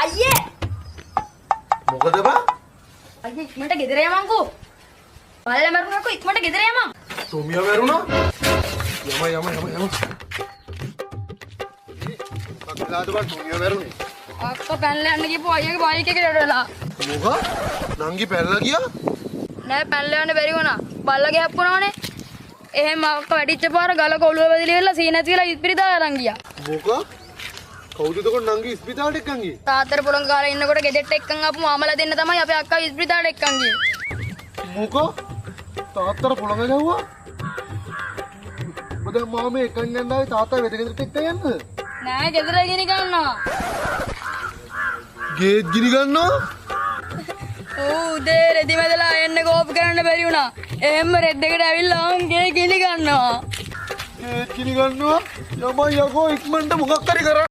අයියේ මොකද බා? අයියේ ඉක්මනට ගෙදර යමන්කෝ. බල්ලා මරුණාකෝ ඉක්මනට ගෙදර යමන්. සෝමියා මැරුණා? යම. අක්ලාද බා සෝමියා මැරුණේ. අක්කා පැනලා යන්න ගිහපු අයියාගේ බයික් එකට යටලා. මොකක්? නංගි පැනලා ගියා? නෑ පැනලා යන්න බැරි වුණා. බල්ලා ගහප්පුණානේ. එහෙම අක්කා වැටිච්ච පාර ගල කොළුව වැදිලි වෙලා සීනති වෙලා ඉස්පිරිතාල අරන් ගියා. මොකක්? කවුද එතකොට නංගි ඉස්පිතාලට එක්කන් ගියේ? තාත්තර පොලං කාලේ ඉන්නකොට ගෙදරට එක්කන් ආපු මාමලා දෙන්න තමයි අපේ අක්කා ඉස්පිරිතාලට එක්කන් ගියේ. මොකක්? තාත්තට පොළඟ ගැහුවා? ඔබ දැන් මාමේ එක්කන් යන්න ආවේ තාත්තා වෙද ගෙදරට එක්ක යන්න? නෑ ගෙදර ගෙන ගන්නවා. ගේත් ගිනි ගන්නවා? ඔව් උදේ රෙදි මැදලා එන්න කෝප් කරන්න බැරි වුණා. එහෙම රෙඩ් එකට ඇවිල්ලා ගේ ගිනි ගන්නවා. ගේත් ගිනි ගන්නවා? යමයි යකෝ ඉක්මනට මොකක් හරි කරන්න.